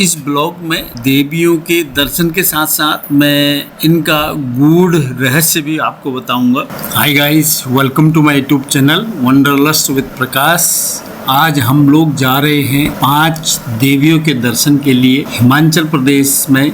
इस ब्लॉग में देवियों के दर्शन के साथ साथ मैं इनका गूढ़ रहस्य भी आपको बताऊंगा। Hi guys, welcome to my YouTube channel Wanderlust with Prakash. आज हम लोग जा रहे हैं 5 देवियों के दर्शन के लिए हिमाचल प्रदेश में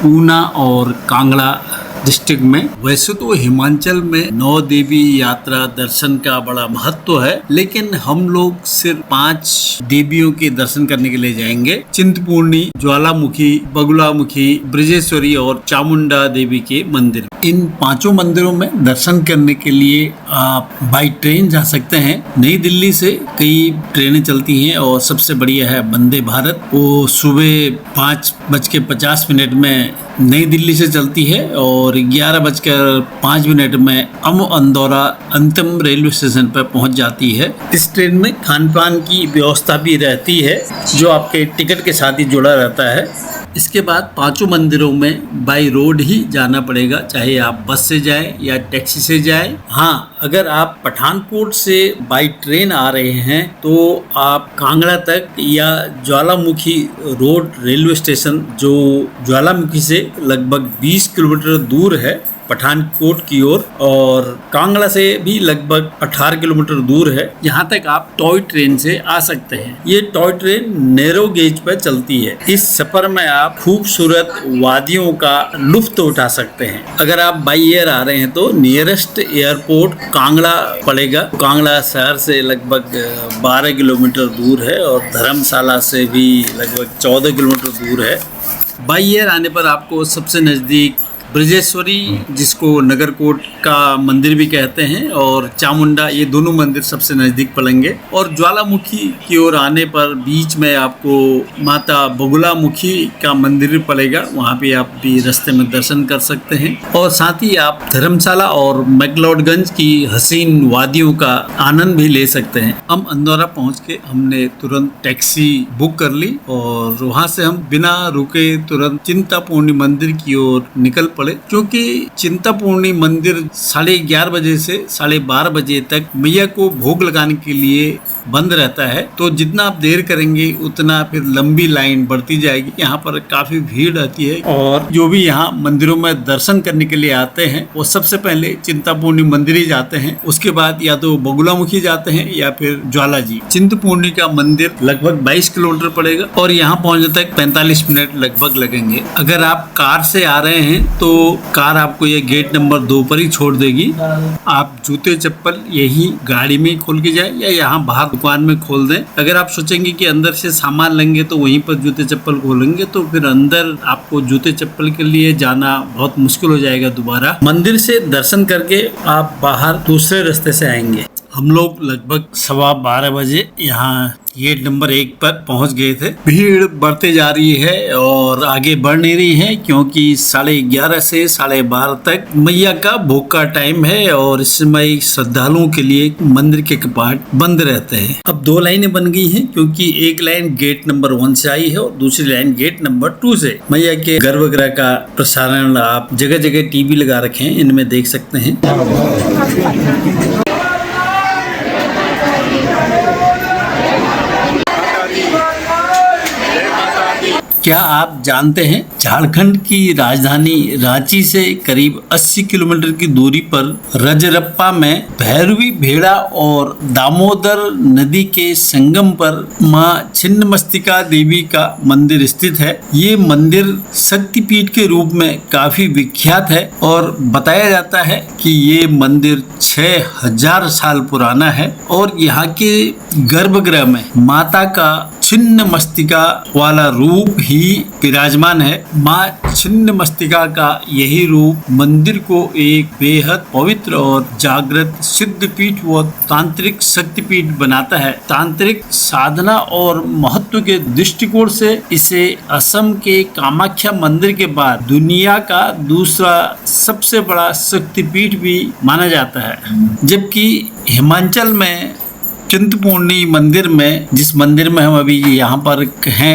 ऊना और कांगड़ा डिस्ट्रिक्ट में। वैसे तो हिमाचल में 9 देवी यात्रा दर्शन का बड़ा महत्व है, लेकिन हम लोग सिर्फ 5 देवियों के दर्शन करने के लिए जाएंगे। चिंतपूर्णी, ज्वालामुखी, बगुलामुखी, ब्रजेश्वरी और चामुंडा देवी के मंदिर। इन 5 मंदिरों में दर्शन करने के लिए आप बाई ट्रेन जा सकते हैं। नई दिल्ली से कई ट्रेनें चलती हैं और सबसे बढ़िया है वंदे भारत। वो सुबह 5:50 में नई दिल्ली से चलती है और 11:05 में अंदौरा अंतिम रेलवे स्टेशन पर पहुंच जाती है। इस ट्रेन में खान पान की व्यवस्था भी रहती है, जो आपके टिकट के साथ ही जुड़ा रहता है। इसके बाद 5 मंदिरों में बाई रोड ही जाना पड़ेगा, चाहे आप बस से जाएं या टैक्सी से जाएं। हाँ, अगर आप पठानकोट से बाई ट्रेन आ रहे हैं तो आप कांगड़ा तक या ज्वालामुखी रोड रेलवे स्टेशन, जो ज्वालामुखी से लगभग 20 किलोमीटर दूर है पठानकोट की ओर, और कांगड़ा से भी लगभग 18 किलोमीटर दूर है, यहाँ तक आप टॉय ट्रेन से आ सकते हैं। ये टॉय ट्रेन नैरो गेज पर चलती है। इस सफर में आप खूबसूरत वादियों का लुत्फ उठा सकते हैं। अगर आप बाई एयर आ रहे हैं तो नियरेस्ट एयरपोर्ट कांगड़ा पड़ेगा। कांगड़ा शहर से लगभग 12 किलोमीटर दूर है और धर्मशाला से भी लगभग 14 किलोमीटर दूर है। बाई एयर आने पर आपको सबसे नज़दीक ब्रजेश्वरी, जिसको नगरकोट का मंदिर भी कहते हैं, और चामुंडा, ये दोनों मंदिर सबसे नज़दीक पड़ेंगे। और ज्वालामुखी की ओर आने पर बीच में आपको माता बगुलामुखी का मंदिर पड़ेगा, वहाँ पे आप भी रास्ते में दर्शन कर सकते हैं। और साथ ही आप धर्मशाला और मैक्लोडगंज की हसीन वादियों का आनंद भी ले सकते हैं। हम अंदौरा पहुँच के हमने तुरंत टैक्सी बुक कर ली और वहाँ से हम बिना रुके तुरंत चिंतपूर्णी मंदिर की ओर निकल पड़े, क्योंकि चिंतपूर्णी मंदिर 11:30 बजे से 12:30 बजे तक मैया को भोग लगाने के लिए बंद रहता है। तो जितना आप देर करेंगे उतना फिर लंबी लाइन बढ़ती जाएगी। यहाँ पर काफी भीड़ रहती है और जो भी यहाँ मंदिरों में दर्शन करने के लिए आते हैं वो सबसे पहले चिंतपूर्णी मंदिर ही जाते हैं। उसके बाद या तो बगुलामुखी जाते हैं या फिर ज्वाला जी। चिंतपूर्णी का मंदिर लगभग 22 किलोमीटर पड़ेगा और यहाँ पहुँचने तक 45 मिनट लगभग लगेंगे। अगर आप कार से आ रहे हैं तो कार आपको ये गेट नंबर 2 पर ही छोड़ देगी। आप जूते चप्पल यही गाड़ी में खोल के जाए या यहाँ बाहर दुकान में खोल दें। अगर आप सोचेंगे कि अंदर से सामान लेंगे तो वहीं पर जूते चप्पल खोलेंगे तो फिर अंदर आपको जूते चप्पल के लिए जाना बहुत मुश्किल हो जाएगा। दोबारा मंदिर से दर्शन करके आप बाहर दूसरे रास्ते से आएंगे। हम लोग लगभग 12:15 बजे यहाँ गेट नंबर 1 पर पहुंच गए थे। भीड़ बढ़ते जा रही है और आगे बढ़ नहीं रही है, क्योंकि 11:30 से 12:30 तक मैया का भोग का टाइम है और इस समय श्रद्धालुओं के लिए मंदिर के कपाट बंद रहते हैं। अब 2 लाइनें बन गई हैं, क्योंकि एक लाइन गेट नंबर 1 से आई है और दूसरी लाइन गेट नंबर 2 से। मैया के गर्भगृह का प्रसारण आप जगह जगह टीवी लगा रखे हैं, इनमें देख सकते हैं। क्या आप जानते हैं झारखंड की राजधानी रांची से करीब 80 किलोमीटर की दूरी पर रजरप्पा में भैरवी भेड़ा और दामोदर नदी के संगम पर मां छिन्नमस्तिका देवी का मंदिर स्थित है। ये मंदिर शक्तिपीठ के रूप में काफी विख्यात है और बताया जाता है कि ये मंदिर 6000 साल पुराना है और यहाँ के गर्भगृह में माता का छिन्नमस्तिका वाला रूप ही विराजमान है। मां छिन्नमस्तिका का यही रूप मंदिर को एक बेहद पवित्र और जागृत सिद्धपीठ व तांत्रिक शक्तिपीठ बनाता है। तांत्रिक साधना और महत्व के दृष्टिकोण से इसे असम के कामाख्या मंदिर के बाद दुनिया का दूसरा सबसे बड़ा शक्तिपीठ भी माना जाता है। जबकि हिमाचल में चिंतपूर्णी मंदिर में, जिस मंदिर में हम अभी यहाँ पर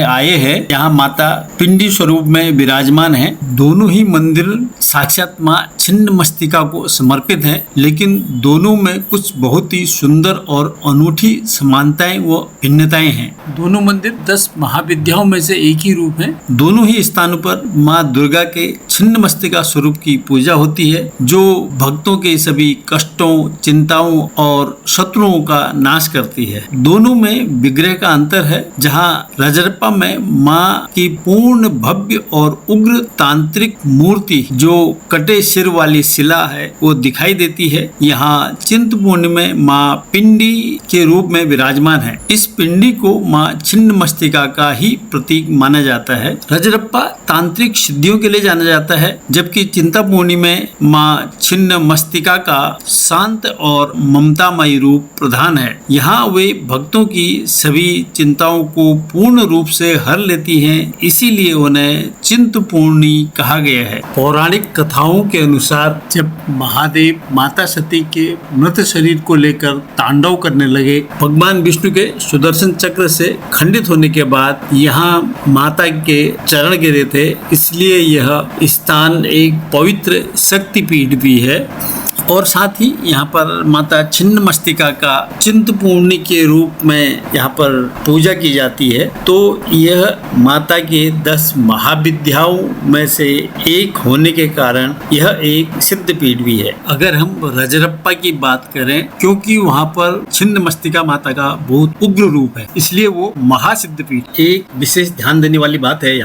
आए हैं, यहाँ माता पिंडी स्वरूप में विराजमान है। दोनों ही मंदिर साक्षात माँ छिन्नमस्तिका को समर्पित है, लेकिन दोनों में कुछ बहुत ही सुंदर और अनूठी समानताएं व भिन्नताएं हैं। दोनों मंदिर 10 महाविद्याओं में से एक ही रूप है। दोनों ही स्थानों पर माँ दुर्गा के छिन्नमस्तिका स्वरूप की पूजा होती है, जो भक्तों के सभी कष्टों, चिंताओं और शत्रुओं का नाश करती है। दोनों में विग्रह का अंतर है। जहाँ रजरप्पा में माँ की पूर्ण भव्य और उग्र तांत्रिक मूर्ति जो कटे सिर वाली शिला है वो दिखाई देती है, यहाँ चिंतपूर्णी में माँ पिंडी के रूप में विराजमान है। इस पिंडी को माँ छिन्नमस्तिका का ही प्रतीक माना जाता है। रजरप्पा तांत्रिक सिद्धियों के लिए जाना जाता है, जबकि चिंतपूर्णी में माँ छिन्नमस्तिका का शांत और ममतामयी रूप प्रधान है। यहाँ वे भक्तों की सभी चिंताओं को पूर्ण रूप से हर लेती हैं, इसीलिए उन्हें चिंतपूर्णी कहा गया है। पौराणिक कथाओं के अनुसार जब महादेव माता सती के मृत शरीर को लेकर तांडव करने लगे, भगवान विष्णु के सुदर्शन चक्र से खंडित होने के बाद यहाँ माता के चरण गिरे थे, इसलिए यह स्थान एक पवित्र शक्तिपीठ भी है। और साथ ही यहाँ पर माता छिन्नमस्तिका का चिंतपूर्णी के रूप में यहाँ पर पूजा की जाती है। तो यह माता के 10 महाविद्याओं में से एक होने के कारण यह एक सिद्ध पीठ भी है। अगर हम रजरप्पा की बात करें, क्योंकि वहाँ पर छिन्नमस्तिका माता का बहुत उग्र रूप है, इसलिए वो महासिद्ध पीठ। एक विशेष ध्यान देने वाली बात है,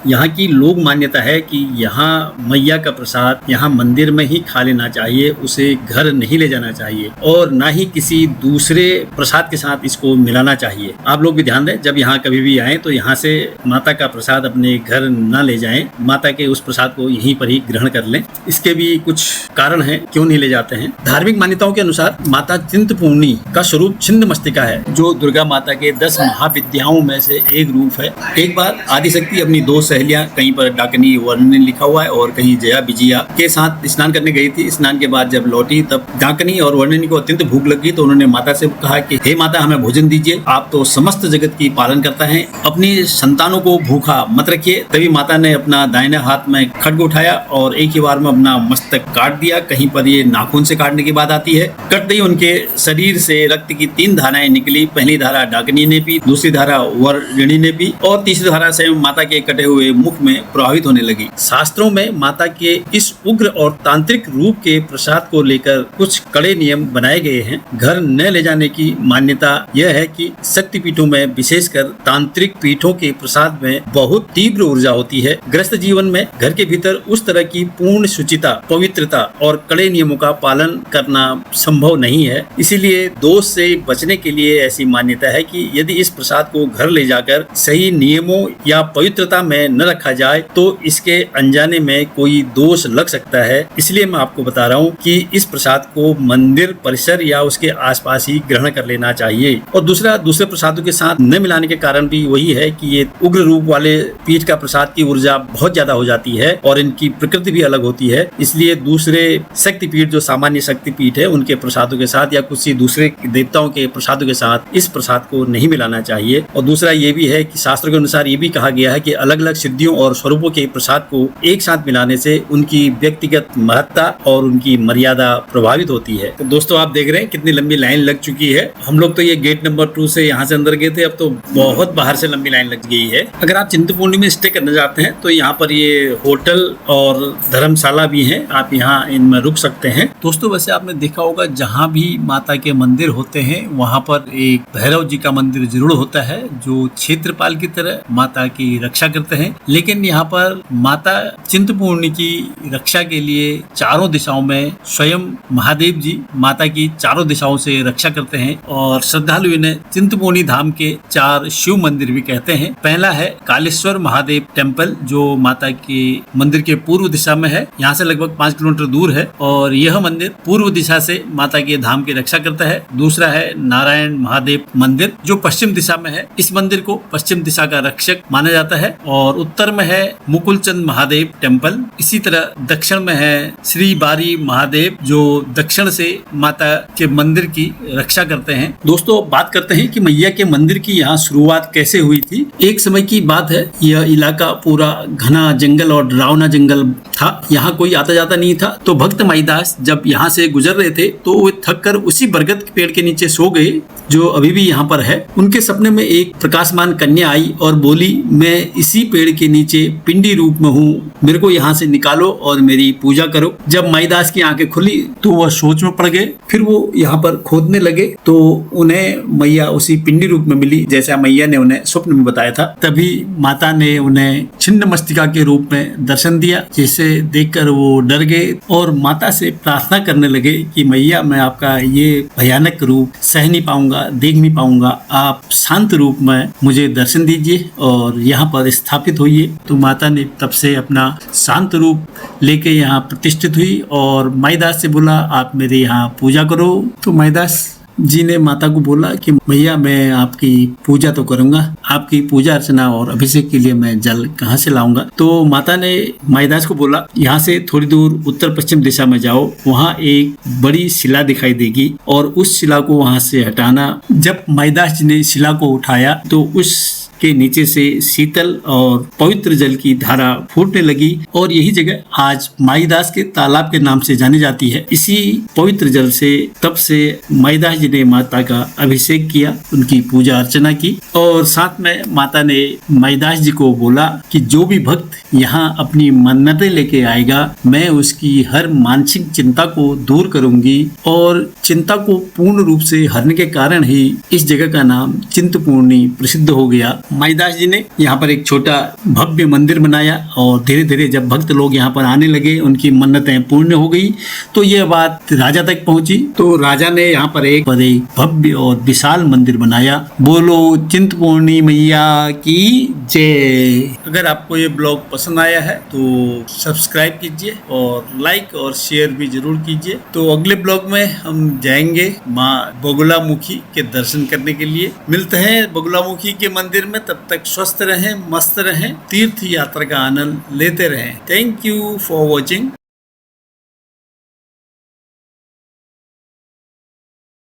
यहाँ की लोक मान्यता है कि यहाँ मैया का प्रसाद यहाँ मंदिर में ही खा लेना चाहिए, उसे घर नहीं ले जाना चाहिए और ना ही किसी दूसरे प्रसाद के साथ इसको मिलाना चाहिए। आप लोग भी ध्यान दें, जब यहाँ कभी भी आए तो यहाँ से माता का प्रसाद अपने घर ना ले जाएं, माता के उस प्रसाद को यहीं पर ही ग्रहण कर लें। इसके भी कुछ कारण है क्यों नहीं ले जाते हैं। धार्मिक मान्यताओं के अनुसार माता चिंतपूर्णी का स्वरूप छिन्नमस्तिका है, जो दुर्गा माता के 10 महाविद्याओं में से एक रूप है। एक बार आदिशक्ति अपनी 2 सहेलियां, कहीं पर डाकनी वर्णन लिखा हुआ है और कहीं जया विजया के साथ स्नान करने गई थी। स्नान के बाद जब लौटी तब डाकनी और वर्णनी को अत्यंत भूख लगी, तो उन्होंने माता से कहा कि हे माता, हमें भोजन दीजिए, आप तो समस्त जगत की पालन करता है, अपनी संतानों को भूखा मत रखिए। तभी माता ने अपना दाहिने हाथ में खड्ग उठाया और एक ही बार में अपना मस्तक काट दिया। कहीं पर ये नाखून से काटने की बात आती है। कटते ही उनके शरीर से रक्त की 3 धाराएं निकली। पहली धारा डाकनी ने पी, दूसरी धारा वर्णनी ने पी और तीसरी धारा से माता के कटे हुए मुख में प्रभावित होने लगी। शास्त्रों में माता के इस उग्र और तांत्रिक रूप के प्रसाद को लेकर कुछ कड़े नियम बनाए गए हैं। घर न ले जाने की मान्यता यह है कि शक्ति पीठों में, विशेषकर तांत्रिक पीठों के प्रसाद में बहुत तीव्र ऊर्जा होती है। गृहस्थ जीवन में घर के भीतर उस तरह की पूर्ण शुचिता, पवित्रता और कड़े नियमों का पालन करना संभव नहीं है। इसीलिए दोष से बचने के लिए ऐसी मान्यता है कि यदि इस प्रसाद को घर ले जाकर सही नियमों या पवित्रता में न रखा जाए तो इसके अनजाने में कोई दोष लग सकता है। इसलिए मैं आपको बता रहा हूँ कि इस प्रसाद को मंदिर परिसर या उसके आसपास ही ग्रहण कर लेना चाहिए। और दूसरे प्रसादों के साथ न मिलाने के कारण भी वही है कि ये उग्र रूप वाले पीठ का प्रसाद की ऊर्जा बहुत ज्यादा हो जाती है और इनकी प्रकृति भी अलग होती है। इसलिए दूसरे शक्ति पीठ जो सामान्य शक्ति पीठ है उनके प्रसादों के साथ या कुछ दूसरे देवताओं के प्रसादों के साथ इस प्रसाद को नहीं मिलाना चाहिए। और दूसरा ये भी है कि शास्त्रों के अनुसार ये भी कहा गया है कि अलग अलग सिद्धियों और स्वरूपों के प्रसाद को एक साथ मिलाने से उनकी व्यक्तिगत महत्ता और उनकी मर्यादा प्रभावित होती है। तो दोस्तों, आप देख रहे हैं कितनी लंबी लाइन लग चुकी है। हम लोग तो ये गेट नंबर 2 से यहाँ से अंदर गए थे, अब तो बहुत बाहर से लंबी लाइन लग गई है। अगर आप चिंतपूर्णी में स्टे करना चाहते हैं तो यहाँ पर ये होटल और धर्मशाला भी है, आप यहाँ इनमें रुक सकते हैं। दोस्तों, वैसे आपने देखा होगा जहाँ भी माता के मंदिर होते हैं वहाँ पर एक भैरव जी का मंदिर जरूर होता है, जो क्षेत्रपाल की तरह माता की रक्षा करते हैं। लेकिन यहाँ पर माता चिंतपूर्णी की रक्षा के लिए चारों दिशाओं में स्वयं महादेव जी माता की चारों दिशाओं से रक्षा करते हैं। और श्रद्धालु इन्हें चिंतपूर्णी धाम के 4 शिव मंदिर भी कहते हैं। पहला है कालेश्वर महादेव टेम्पल, जो माता के मंदिर के पूर्व दिशा में है, यहाँ से लगभग 5 किलोमीटर दूर है और यह मंदिर पूर्व दिशा से माता के धाम की रक्षा करता है। दूसरा है नारायण महादेव मंदिर, जो पश्चिम दिशा में है। इस मंदिर को पश्चिम दिशा का रक्षक माना जाता है और उत्तर में है मुकुलचंद महादेव टेम्पल। इसी तरह दक्षिण में है श्री बारी महादेव जो दक्षिण से माता के मंदिर की रक्षा करते हैं। दोस्तों बात करते हैं कि मैया के मंदिर की यहाँ शुरुआत कैसे हुई थी। एक समय की बात है, यह इलाका पूरा घना जंगल और डरावना जंगल था। यहाँ कोई आता जाता नहीं था। तो भक्त माईदास जब यहाँ से गुजर रहे थे तो वे थक कर उसी बरगद के पेड़ के नीचे सो गए जो अभी भी यहाँ पर है। उनके सपने में एक प्रकाशमान कन्या आई और बोली, मैं इसी पेड़ के नीचे पिंडी रूप में हूँ, मेरे को यहाँ से निकालो और मेरी पूजा करो। जब माईदास की आंखें खुली तो वह सोच में पड़ गए। फिर वो यहाँ पर खोदने लगे तो उन्हें मैया उसी पिंडी रूप में मिली जैसा मैया ने उन्हें स्वप्न में बताया था। तभी माता ने उन्हें छिन्न मस्तिका के रूप में दर्शन दिया, जिसे देखकर वो डर गए और माता से प्रार्थना करने लगे कि मैया मैं आपका ये भयानक रूप सह नहीं पाऊंगा, देख नहीं पाऊंगा, आप शांत रूप में मुझे दर्शन दीजिए और यहाँ पर स्थापित होइए। तो माता ने तब से अपना शांत रूप लेके यहाँ प्रतिष्ठित हुई और माईदास से बोला आप मेरे यहाँ पूजा करो। तो माईदास जी ने माता को बोला कि भैया मैं आपकी पूजा तो करूंगा, आपकी पूजा अर्चना और अभिषेक के लिए मैं जल कहाँ से लाऊंगा। तो माता ने माईदास को बोला यहाँ से थोड़ी दूर उत्तर पश्चिम दिशा में जाओ, वहाँ एक बड़ी शिला दिखाई देगी और उस शिला को वहाँ से हटाना। जब माईदास जी ने शिला को उठाया तो उस के नीचे से शीतल और पवित्र जल की धारा फूटने लगी और यही जगह आज माईदास के तालाब के नाम से जानी जाती है। इसी पवित्र जल से तब से माईदास जी ने माता का अभिषेक किया, उनकी पूजा अर्चना की और साथ में माता ने माईदास जी को बोला कि जो भी भक्त यहाँ अपनी मन्नतें लेके आएगा मैं उसकी हर मानसिक चिंता को दूर करूंगी और चिंता को पूर्ण रूप से हरने के कारण ही इस जगह का नाम चिंतपूर्णी प्रसिद्ध हो गया। माईदास जी ने यहाँ पर एक छोटा भव्य मंदिर बनाया और धीरे धीरे जब भक्त लोग यहाँ पर आने लगे, उनकी मन्नतें पूर्ण हो गई। तो यह बात राजा तक पहुंची तो राजा ने यहाँ पर एक भव्य और विशाल मंदिर बनाया। बोलो चिंतपूर्णी मैया की जय। अगर आपको ये ब्लॉग पसंद आया है तो सब्सक्राइब कीजिए और लाइक और शेयर भी जरूर कीजिए। तो अगले ब्लॉग में हम जाएंगे माँ बगुलामुखी के दर्शन करने के लिए। मिलते हैं बगुलामुखी के मंदिर में, तब तक स्वस्थ रहें, मस्त रहें, तीर्थ यात्रा का आनंद लेते रहें। Thank you for watching.